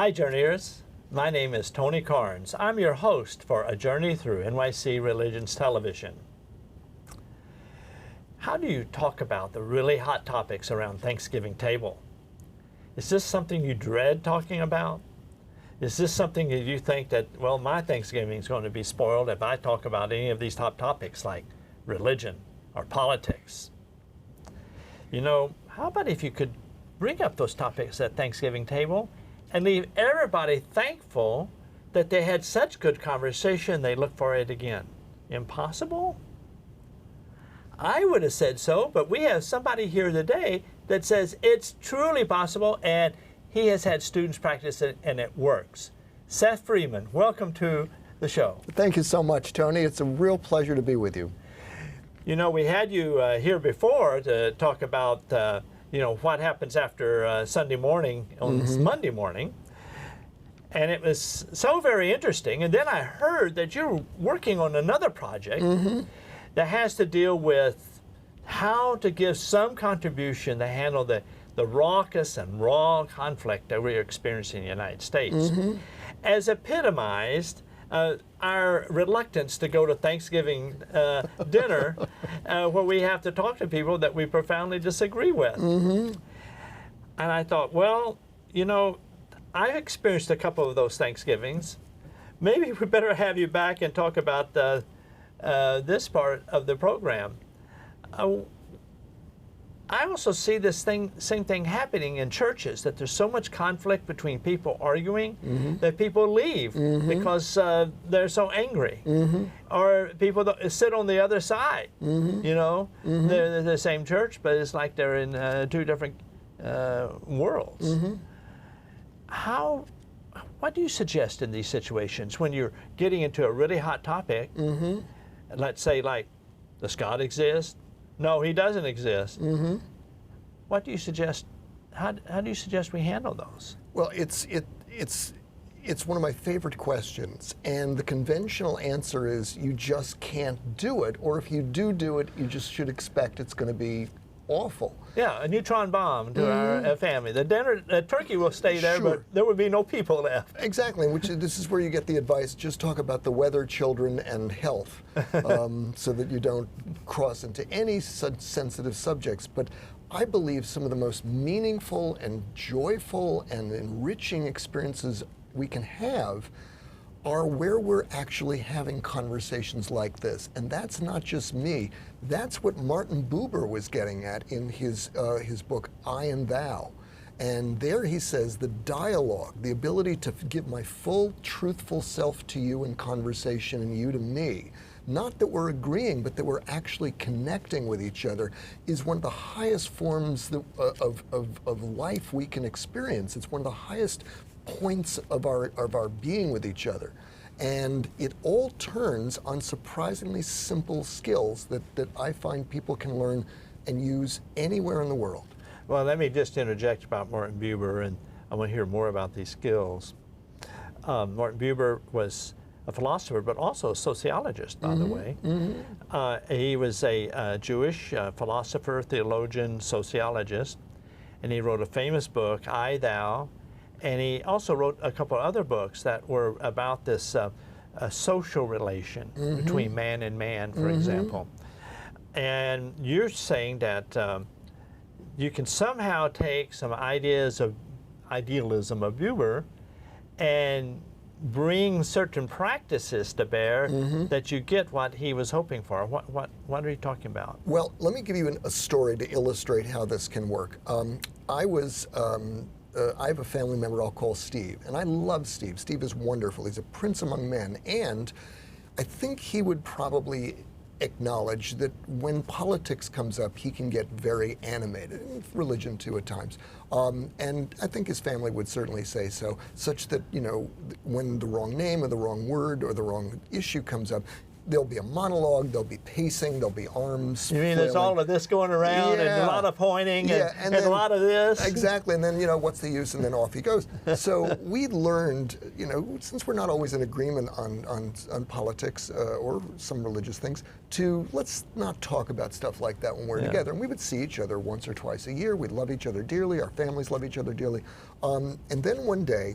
Hi, Journeyers. My name is Tony Carnes. I'm your host for A Journey Through NYC Religions Television. How do you talk about the really hot topics around Thanksgiving table? Is this something you dread talking about? Is this something that you think that, well, my Thanksgiving is going to be spoiled if I talk about any of these top topics like religion or politics? You know, how about if you could bring up those topics at Thanksgiving table and leave everybody thankful that they had such good conversation they look for it again? Impossible? I would have said so, but we have somebody here today that says it's truly possible, and he has had students practice it and it works. Seth Freeman, welcome to the show. Thank you so much, Tony. It's a real pleasure to be with you. You know, we had you here before to talk about you know, what happens after Sunday morning on Monday morning. And it was so very interesting. And then I heard that you're working on another project that has to deal with how to give some contribution to handle the raucous and raw conflict that we're experiencing in the United States. As epitomized our reluctance to go to Thanksgiving dinner where we have to talk to people that we profoundly disagree with. And I thought, well, you know, I've experienced a couple of those Thanksgivings. Maybe we better have you back and talk about this part of the program. I also see this same thing happening in churches, that there's so much conflict between people arguing that people leave because they're so angry. Or people that sit on the other side, you know, they're the same church, but it's like they're in two different worlds. What do you suggest in these situations when you're getting into a really hot topic? Let's say, like, does God exist? No, he doesn't exist. What do you suggest? How do you suggest we handle those? Well, it's one of my favorite questions, and the conventional answer is you just can't do it, or if you do it, you just should expect it's going to be awful. Yeah, a neutron bomb to our family. The turkey will stay there, but there would be no people left. Exactly, this is where you get the advice, just talk about the weather, children, and health, so that you don't cross into any such sensitive subjects. But I believe some of the most meaningful and joyful and enriching experiences we can have are where we're actually having conversations like this. And that's not just me. That's what Martin Buber was getting at in his book, I and Thou. And there he says the dialogue, the ability to give my full, truthful self to you in conversation and you to me, not that we're agreeing, but that we're actually connecting with each other, is one of the highest forms of life we can experience. It's one of the highest points of our being with each other. And it all turns on surprisingly simple skills that I find people can learn and use anywhere in the world. Well, let me just interject about Martin Buber, and I want to hear more about these skills. Martin Buber was a philosopher, but also a sociologist, by the way. He was a Jewish philosopher, theologian, sociologist, and he wrote a famous book, I, Thou, and he also wrote a couple of other books that were about this social relation between man and man, for example. And you're saying that you can somehow take some idealism of Buber and bring certain practices to bear that you get what he was hoping for. What are you talking about? Well, let me give you a story to illustrate how this can work. I have a family member I'll call Steve, and I love Steve. Steve is wonderful. He's a prince among men, and I think he would probably acknowledge that when politics comes up, he can get very animated, religion too at times. And I think his family would certainly say so, such that, you know, when the wrong name or the wrong word or the wrong issue comes up, there'll be a monologue, there'll be pacing, there'll be arms You mean flailing. there's all of this going around and a lot of pointing and then, a lot of this? Exactly, and then, you know, what's the use, and then off he goes. So we learned, you know, since we're not always in agreement on politics or some religious things, to let's not talk about stuff like that when we're together. And we would see each other once or twice a year. We'd love each other dearly. Our families love each other dearly. And then one day,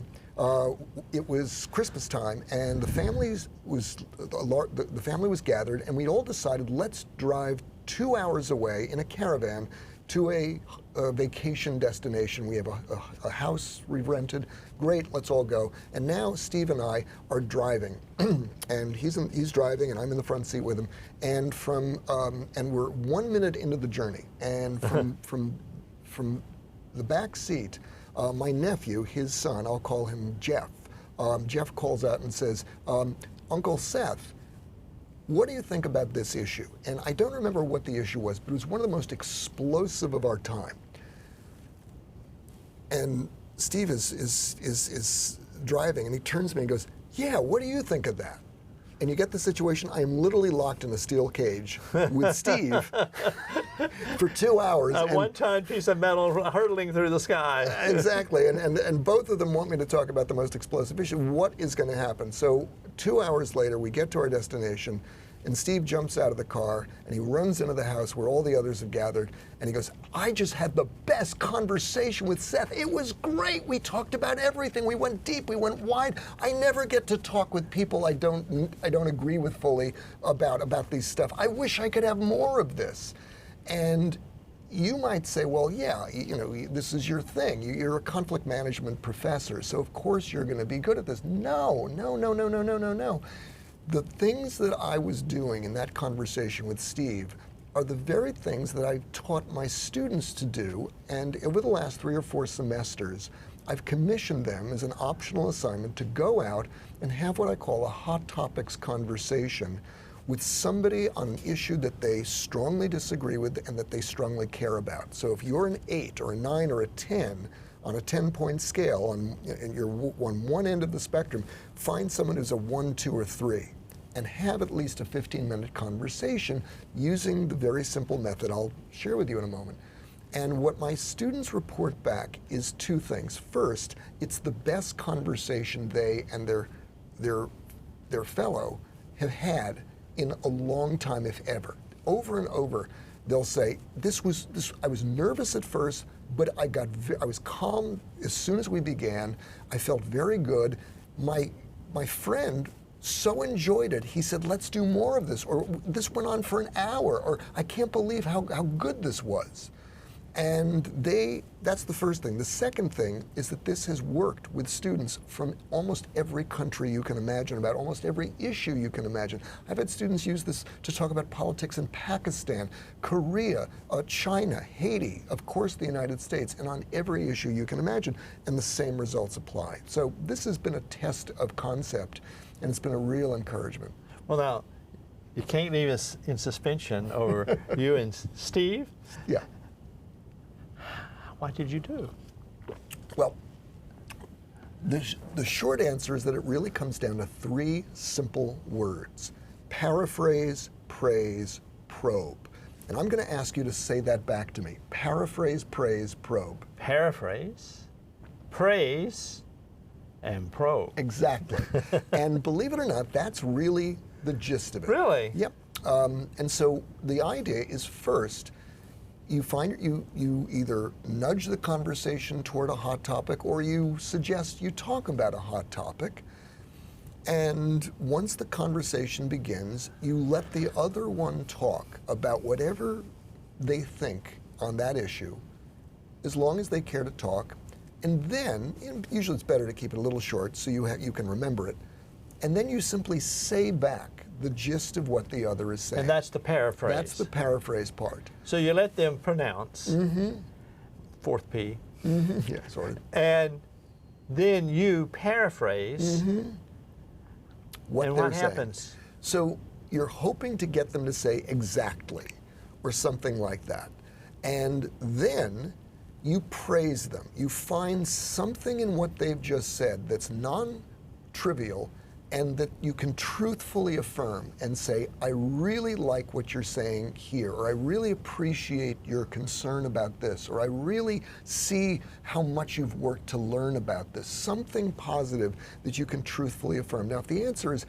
It was Christmas time, and the family was gathered, and we all decided, let's drive 2 hours away in a caravan to a vacation destination. We have a house we've rented. Great, let's all go. And now Steve and I are driving, and he's driving, and I'm in the front seat with him. And and we're 1 minute into the journey, and from the back seat, my nephew, his son, I'll call him Jeff. Jeff calls out and says, "Uncle Seth, what do you think about this issue?" And I don't remember what the issue was, but it was one of the most explosive of our time. And Steve is driving, and he turns to me and goes, "Yeah, what do you think of that?" And you get the situation, I am literally locked in a steel cage with Steve for 2 hours. A one-ton piece of metal hurtling through the sky. Exactly, and both of them want me to talk about the most explosive issue. What is going to happen? So 2 hours later, we get to our destination, and Steve jumps out of the car, and he runs into the house where all the others have gathered, and he goes, "I just had the best conversation with Seth. It was great. We talked about everything. We went deep. We went wide. I never get to talk with people I don't agree with fully about these stuff. I wish I could have more of this." And you might say, well, yeah, this is your thing. You're a conflict management professor, so of course you're going to be good at this. No. The things that I was doing in that conversation with Steve are the very things that I've taught my students to do, and over the last 3 or 4 semesters, I've commissioned them as an optional assignment to go out and have what I call a hot topics conversation with somebody on an issue that they strongly disagree with and that they strongly care about. So if you're an 8 or a 9 or a 10 on a 10-point scale, and you're on one end of the spectrum, find someone who's a 1, 2, or 3, and have at least a 15-minute conversation using the very simple method I'll share with you in a moment. And what my students report back is 2 things. First, it's the best conversation they and their fellow have had in a long time, if ever. Over and over, they'll say, I was nervous at first, but I was calm as soon as we began. I felt very good. My friend so enjoyed it. He said, "Let's do more of this," or "This went on for an hour," or "I can't believe how good this was." And that's the first thing. The second thing is that this has worked with students from almost every country you can imagine, about almost every issue you can imagine. I've had students use this to talk about politics in Pakistan, Korea, China, Haiti, of course the United States, and on every issue you can imagine, and the same results apply. So this has been a test of concept, and it's been a real encouragement. Well, now, you can't leave us in suspension over you and Steve. Yeah. What did you do? Well, the short answer is that it really comes down to 3 simple words: paraphrase, praise, probe. And I'm going to ask you to say that back to me. Paraphrase, praise, probe. Paraphrase, praise, and probe. Exactly. And believe it or not, that's really the gist of it. Really? Yep. And so the idea is, first, you either nudge the conversation toward a hot topic, or you suggest you talk about a hot topic. And once the conversation begins, you let the other one talk about whatever they think on that issue, as long as they care to talk. And then, usually it's better to keep it a little short so you can remember it. And then you simply say back the gist of what the other is saying. And that's the paraphrase. That's the paraphrase part. So you let them pronounce, 4th P. Yeah, sorry. And then you paraphrase. What what happens? So you're hoping to get them to say exactly, or something like that. And then you praise them. You find something in what they've just said that's non-trivial, and that you can truthfully affirm and say, "I really like what you're saying here," or "I really appreciate your concern about this," or "I really see how much you've worked to learn about this." Something positive that you can truthfully affirm. Now, if the answer is,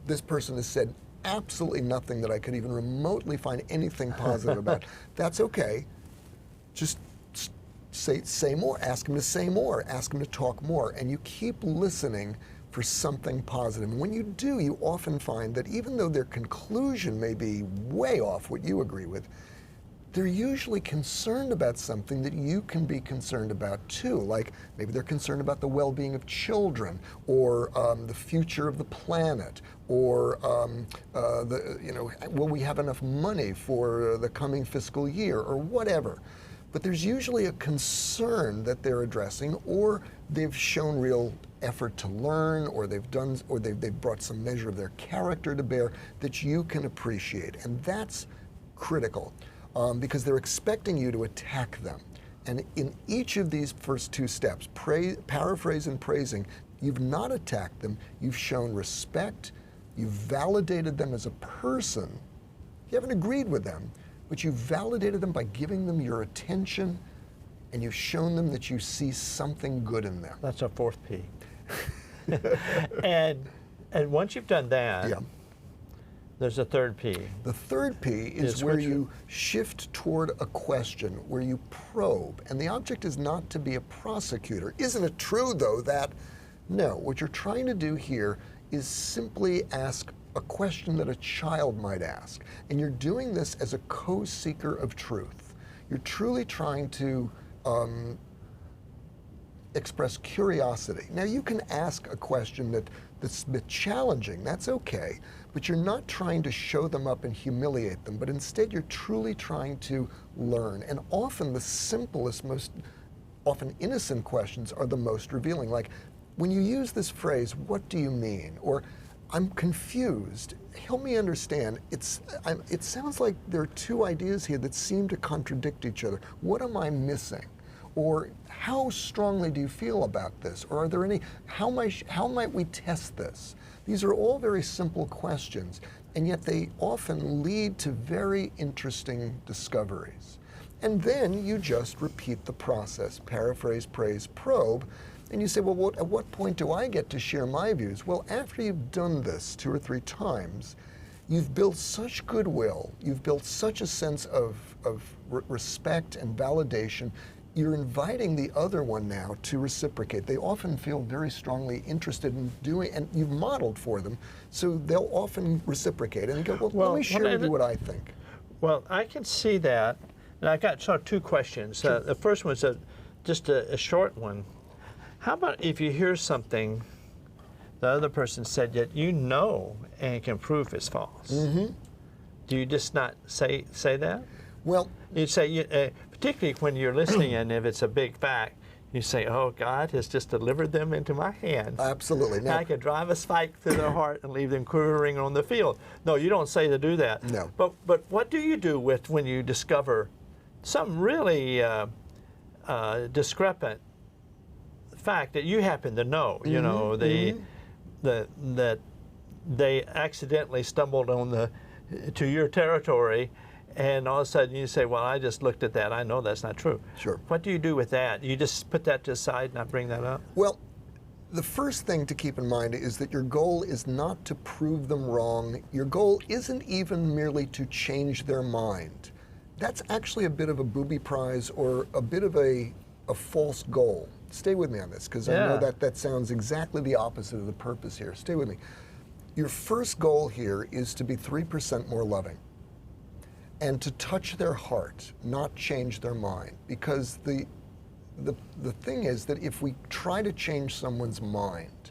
this person has said absolutely nothing that I could even remotely find anything positive about, that's okay. Just say more, ask him to say more, ask him to talk more, and you keep listening for something positive. And when you do, you often find that even though their conclusion may be way off what you agree with, they're usually concerned about something that you can be concerned about too. Like maybe they're concerned about the well-being of children, or the future of the planet, or will we have enough money for the coming fiscal year, or whatever. But there's usually a concern that they're addressing, or they've shown real effort to learn, or they've brought some measure of their character to bear that you can appreciate, and that's critical. Because they're expecting you to attack them. And in each of these first two steps, paraphrase and praising, you've not attacked them, you've shown respect, you've validated them as a person. You haven't agreed with them, but you've validated them by giving them your attention, and you've shown them that you see something good in them. That's a fourth P. and once you've done that, yeah. There's a third P. The third P is where you shift toward a question, where you probe. And the object is not to be a prosecutor. Isn't it true, though, that... No, what you're trying to do here is simply ask a question that a child might ask. And you're doing this as a co-seeker of truth. You're truly trying to express curiosity. Now, you can ask a question that's a bit challenging. That's okay. But you're not trying to show them up and humiliate them, but instead you're truly trying to learn. And often the simplest, most often innocent questions are the most revealing. Like, when you use this phrase, what do you mean? Or, I'm confused. Help me understand. It sounds like there are two ideas here that seem to contradict each other. What am I missing? Or, how strongly do you feel about this? Or are there any, how might we test this? These are all very simple questions, and yet they often lead to very interesting discoveries. And then you just repeat the process, paraphrase, praise, probe, and you say, well, at what point do I get to share my views? Well, after you've done this 2 or 3 times, you've built such goodwill, you've built such a sense of respect and validation. You're inviting the other one now to reciprocate. They often feel very strongly interested in doing, and you've modeled for them, so they'll often reciprocate. And they go, well, let me share with you what I think. Well, I can see that, and I got sort of 2 questions. Sure. The first one's just a short one. How about if you hear something the other person said yet you know and can prove is false? Mm-hmm. Do you just not say that? Well, you say, particularly when you're listening, and if it's a big fact, you say, oh, God has just delivered them into my hands. Absolutely. Now, I could drive a spike through their heart and leave them quivering on the field. No, you don't say to do that. No. But what do you do when you discover some really discrepant fact that you happen to know? You know, that they accidentally stumbled on to your territory, and all of a sudden you say, well, I just looked at that. I know that's not true. Sure. What do you do with that? You just put that to the side and not bring that up? Well, the first thing to keep in mind is that your goal is not to prove them wrong. Your goal isn't even merely to change their mind. That's actually a bit of a booby prize, or a bit of a false goal. Stay with me on this, because I know that sounds exactly the opposite of the purpose here. Stay with me. Your first goal here is to be 3% more loving, and to touch their heart, not change their mind. Because the thing is that if we try to change someone's mind,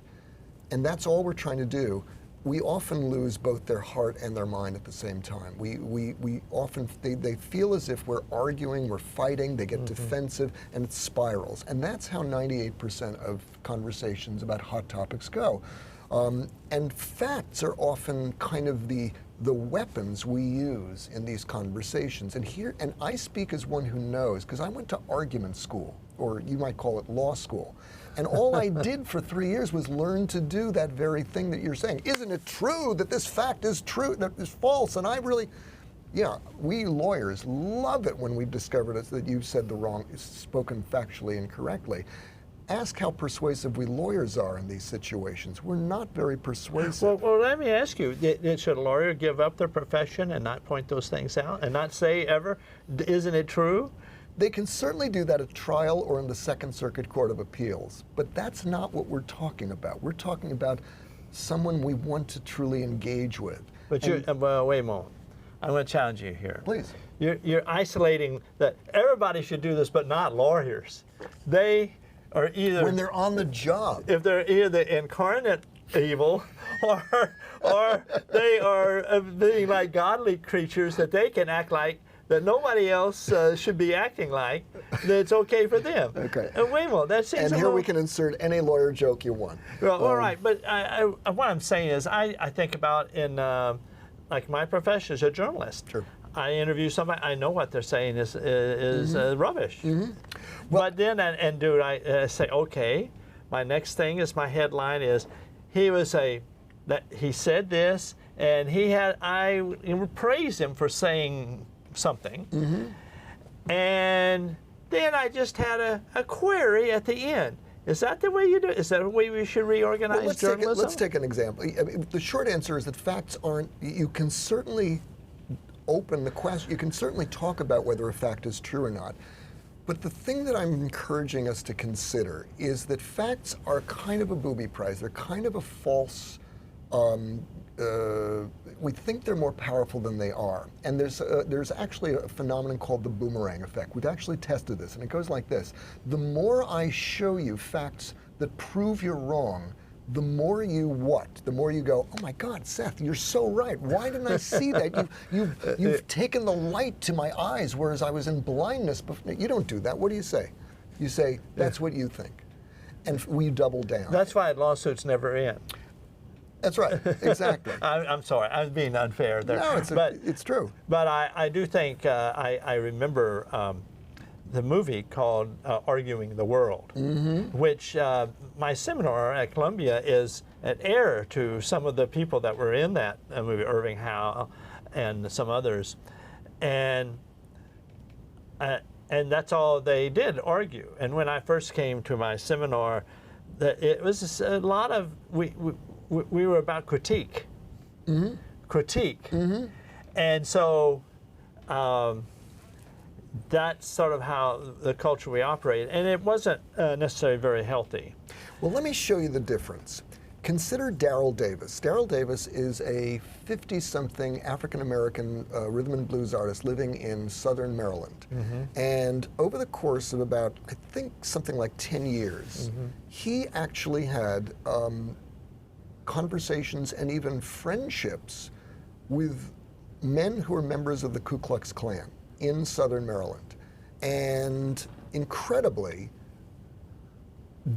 and that's all we're trying to do, we often lose both their heart and their mind at the same time. We often, they feel as if we're arguing, we're fighting, they get defensive, and it spirals. And that's how 98% of conversations about hot topics go. And facts are often kind of the weapons we use in these conversations. And I speak as one who knows, because I went to argument school, or you might call it law school. And all I did for 3 years was learn to do that very thing that you're saying. Isn't it true that this fact is true, that is false? And I really, we lawyers love it when we've discovered that you've said spoken factually incorrectly. Ask how persuasive we lawyers are in these situations. We're not very persuasive. Well, let me ask you, should a lawyer give up their profession and not point those things out and not say ever, isn't it true? They can certainly do that at trial or in the Second Circuit Court of Appeals, but that's not what we're talking about. We're talking about someone we want to truly engage with. But well, wait a moment. I'm going to challenge you here. Please. You're isolating that everybody should do this, but not lawyers. They are either When they're on the job. if they're either the incarnate evil, or they are being like godly creatures that they can act like that nobody else should be acting like. That it's okay for them. Okay. And wait a minute, that seems. And here we can insert any lawyer joke you want. Well, all right, but what I'm saying is, I think about in like my profession as a journalist. Sure. I interview somebody. I know what they're saying is rubbish. Well, But then, and do I say, okay? My next thing is my headline is, that he said this, and I praise him for saying something, and then I just had a query at the end. Is that the way you do it? Is that the way we should reorganize journalism? Let's take an example. I mean, the short answer is that facts aren't, you can certainly open the question, you can certainly talk about whether a fact is true or not. But the thing that I'm encouraging us to consider is that facts are kind of a booby prize. They're kind of a false, we think they're more powerful than they are. And there's actually a phenomenon called the boomerang effect. We've actually tested this, and it goes like this. The more I show you facts that prove you're wrong, the more you what? The more you go, oh my God, Seth, you're so right. Why didn't I see that? You've taken the light to my eyes, whereas I was in blindness before. You don't do that. What do you say? You say, that's what you think. And we double down. That's why lawsuits never end. That's right, exactly. I'm sorry, I'm being unfair there. No, it's true. But I do think, I remember the movie called Arguing the World, which my seminar at Columbia is an heir to some of the people that were in that movie, Irving Howe and some others. And that's all they did, argue. And when I first came to my seminar, it was a lot of, we were about critique. Critique. And so that's sort of how the culture we operate, and it wasn't necessarily very healthy. Well, let me show you the difference. Consider Daryl Davis. Daryl Davis is a 50-something African-American rhythm and blues artist living in southern Maryland. And over the course of about, I think, something like 10 years, he actually had conversations and even friendships with men who were members of the Ku Klux Klan in southern Maryland. And incredibly,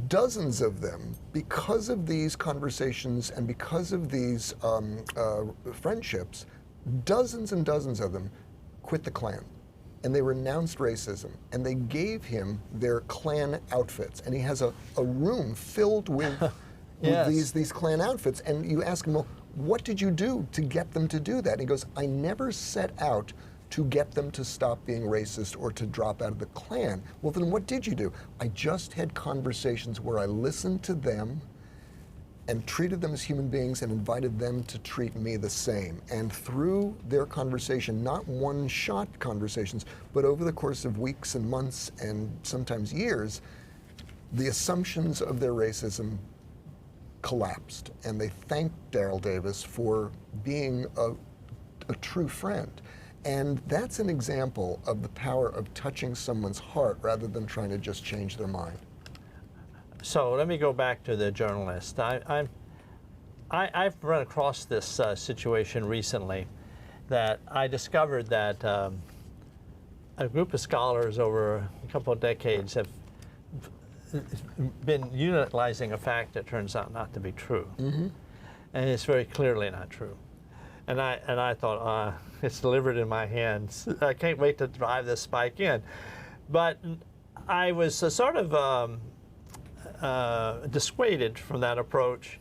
dozens of them, because of these conversations and because of these friendships, dozens and dozens of them quit the Klan. And they renounced racism, and they gave him their Klan outfits. And he has a room filled with, these Klan outfits. And you ask him, well, what did you do to get them to do that? And he goes, I never set out to get them to stop being racist or to drop out of the Klan. Well, then what did you do? I just had conversations where I listened to them and treated them as human beings and invited them to treat me the same. And through their conversation, not one-shot conversations, but over the course of weeks and months and sometimes years, the assumptions of their racism collapsed. And they thanked Daryl Davis for being a true friend. And that's an example of the power of touching someone's heart rather than trying to just change their mind. So let me go back to the journalist. I've run across this situation recently that I discovered that a group of scholars over a couple of decades have been utilizing a fact that turns out not to be true. And it's very clearly not true. And I thought, it's delivered in my hands. I can't wait to drive this spike in. But I was sort of dissuaded from that approach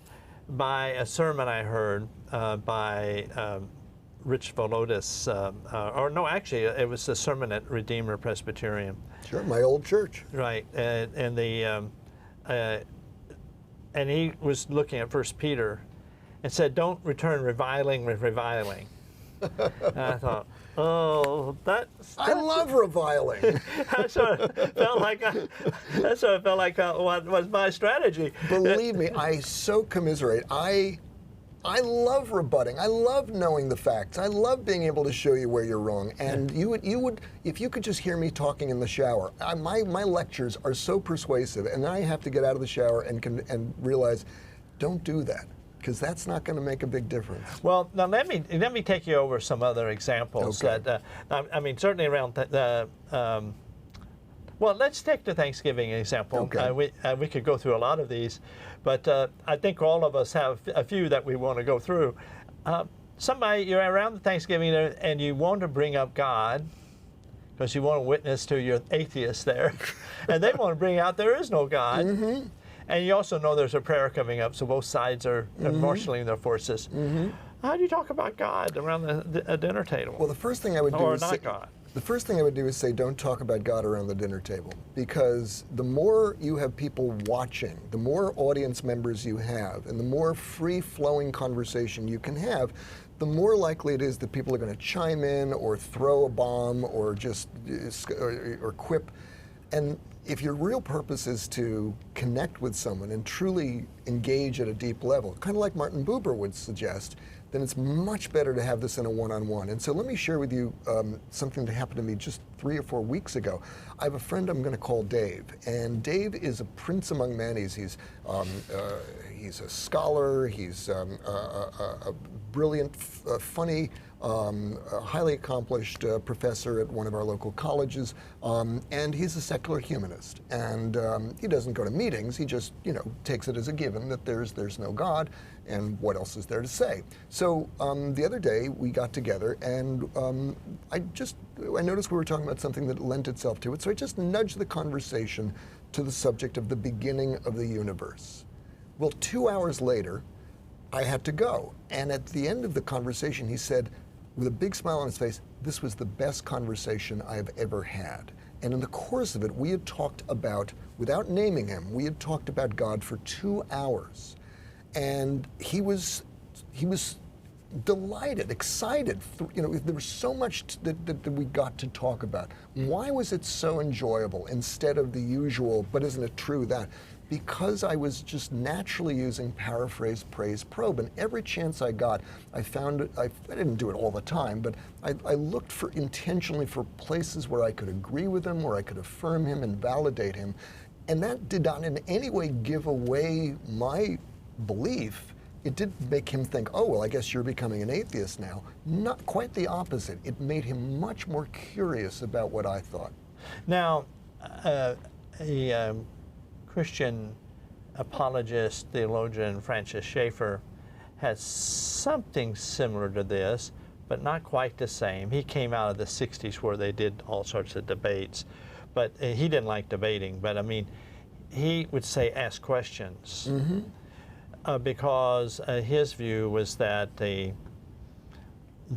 by a sermon I heard by Rich Volodis, or no, actually, it was a sermon at Redeemer Presbyterian. Sure, my old church. Right, and he was looking at 1 Peter and said, don't return reviling with reviling. And I thought, Oh, I love reviling. that sort of felt like what was my strategy. Believe me, I so commiserate. I love rebutting. I love knowing the facts. I love being able to show you where you're wrong. And you would, if you could just hear me talking in the shower. My lectures are so persuasive, and then I have to get out of the shower and realize, don't do that, because that's not going to make a big difference. Well, now let me take you over some other examples. Okay. That I mean, certainly around well, let's take the Thanksgiving example. Okay. We could go through a lot of these, but I think all of us have a few that we want to go through. Somebody, you're around the Thanksgiving and you want to bring up God because you want to witness to your atheists there, and they want to bring out there is no God. Mm-hmm. And you also know there's a prayer coming up, so both sides are marshaling their forces. Mm-hmm. How do you talk about God around a dinner table? Well, the first thing I would do or is not say, God. the first thing I would do is say, don't talk about God around the dinner table, because the more you have people watching, the more audience members you have, and the more free-flowing conversation you can have, the more likely it is that people are going to chime in or throw a bomb or just or quip. And if your real purpose is to connect with someone and truly engage at a deep level, kind of like Martin Buber would suggest, then it's much better to have this in a one-on-one. And so let me share with you something that happened to me just 3 or 4 weeks ago. I have a friend I'm going to call Dave, and Dave is a prince among men. He's a scholar. He's a brilliant, funny, highly accomplished professor at one of our local colleges, and he's a secular humanist. And he doesn't go to meetings. He just, takes it as a given that there's no God, and what else is there to say? So the other day we got together, and I noticed we were talking about something that lent itself to it. So I just nudged the conversation to the subject of the beginning of the universe. Well, 2 hours later, I had to go. And at the end of the conversation, he said, with a big smile on his face, this was the best conversation I have ever had. And in the course of it, we had talked about, without naming him, we had talked about God for 2 hours. And he was delighted, excited. There was so much that we got to talk about. Why was it so enjoyable instead of the usual, but isn't it true that? Because I was just naturally using paraphrase, praise, probe, and every chance I got, I found it. I didn't do it all the time, but I looked intentionally for places where I could agree with him, where I could affirm him and validate him, and that did not in any way give away my belief. It did make him think, oh, well, I guess you're becoming an atheist now. Not quite the opposite. It made him much more curious about what I thought. Now, a Christian apologist, theologian, Francis Schaeffer, has something similar to this, but not quite the same. He came out of the 60s where they did all sorts of debates, but he didn't like debating. But I mean, he would say, ask questions. Mm-hmm. Because his view was that the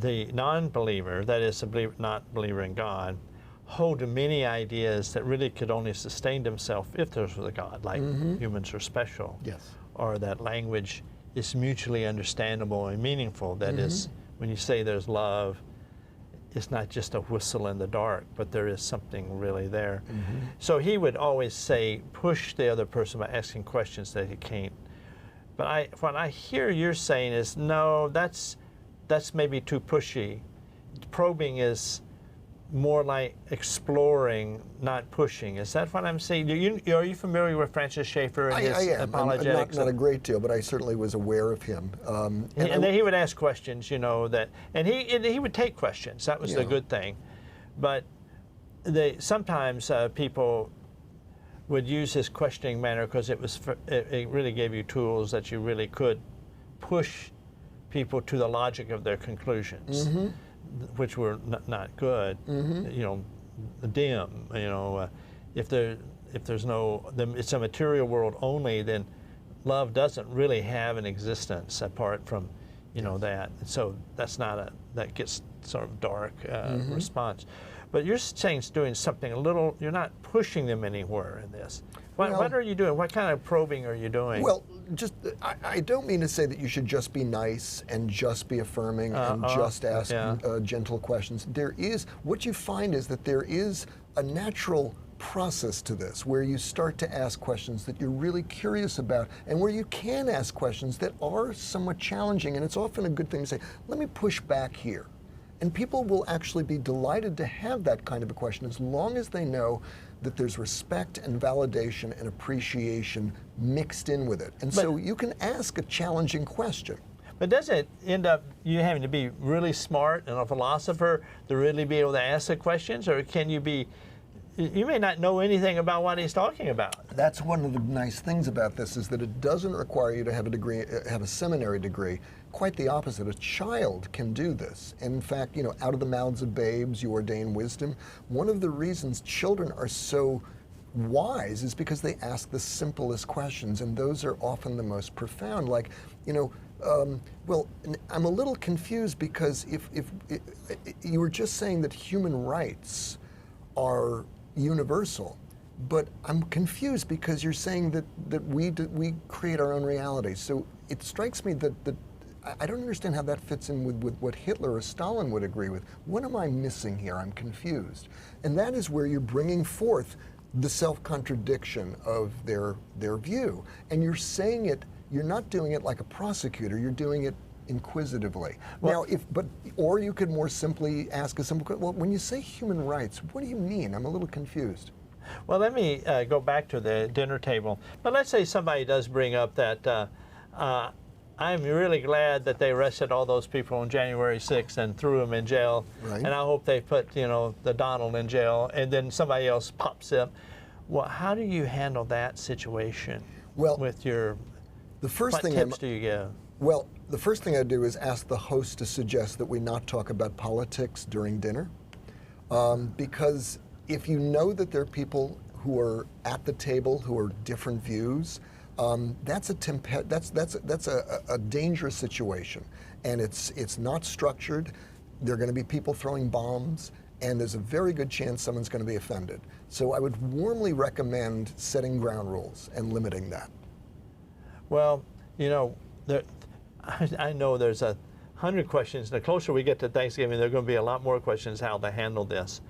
non-believer, that is, not believer in God, hold many ideas that really could only sustain themselves if there was a God, like humans are special, yes, or that language is mutually understandable and meaningful. That is, when you say there's love, it's not just a whistle in the dark, but there is something really there. So he would always say, push the other person by asking questions that he can't. But what I hear you're saying is, no, that's maybe too pushy. Probing is more like exploring, not pushing. Is that what I'm saying? Are you familiar with Francis Schaeffer and his I am. apologetics? Not a great deal, but I certainly was aware of him. And then he would ask questions, and he would take questions. That was the good thing. But sometimes people would use his questioning manner because it really gave you tools that you really could push people to the logic of their conclusions, which were not good, dim. If there's it's a material world only, then love doesn't really have an existence apart from, that. So that gets sort of dark response. But you're saying it's doing something a little, you're not pushing them anywhere in this. What, Well, what are you doing? What kind of probing are you doing? Well, I don't mean to say that you should just be nice and just be affirming and just ask gentle questions. What you find is that there is a natural process to this where you start to ask questions that you're really curious about and where you can ask questions that are somewhat challenging, and it's often a good thing to say, let me push back here. And people will actually be delighted to have that kind of a question as long as they know that there's respect and validation and appreciation mixed in with it. And so you can ask a challenging question. But does it end up you having to be really smart and a philosopher to really be able to ask the questions, or can you be, you may not know anything about what he's talking about? That's one of the nice things about this, is that it doesn't require you to have a degree, have a seminary degree. Quite the opposite. A child can do this. And in fact, you know, out of the mouths of babes you ordain wisdom. One of the reasons children are so wise is because they ask the simplest questions, and those are often the most profound. Like, you know, well, I'm a little confused because if you were just saying that human rights are universal, but I'm confused because you're saying that we create our own reality. So it strikes me that I don't understand how that fits in with what Hitler or Stalin would agree with. What am I missing here? I'm confused. And that is where you're bringing forth the self-contradiction of their view. And you're saying it, you're not doing it like a prosecutor, you're doing it inquisitively. Well, or you could more simply ask a simple question, well, when you say human rights, what do you mean? I'm a little confused. Well, let me go back to the dinner table. But let's say somebody does bring up that I'm really glad that they arrested all those people on January 6th and threw them in jail. Right. And I hope they put, you know, the Donald in jail, and then somebody else pops up. Well, how do you handle that situation? Well, with your, what tips do you give? Well, the first thing I do is ask the host to suggest that we not talk about politics during dinner, because if you know that there are people who are at the table who are different views, that's a dangerous situation, and it's not structured. There are going to be people throwing bombs, and there's a very good chance someone's going to be offended. So I would warmly recommend setting ground rules and limiting that. Well, you know, I know there's 100 questions. The closer we get to Thanksgiving, there are going to be a lot more questions how to handle this.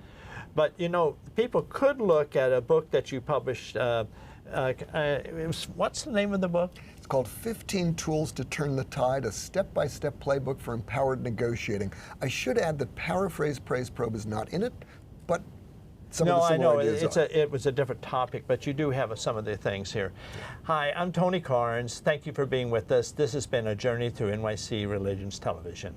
But, you know, people could look at a book that you published. What's the name of the book? It's called 15 Tools to Turn the Tide, a step-by-step playbook for empowered negotiating. I should add that Paraphrase Praise Probe is not in it, but some of the similar ideas are. It was a different topic, but you do have some of the things here. Hi, I'm Tony Carnes. Thank you for being with us. This has been a journey through NYC Religions Television.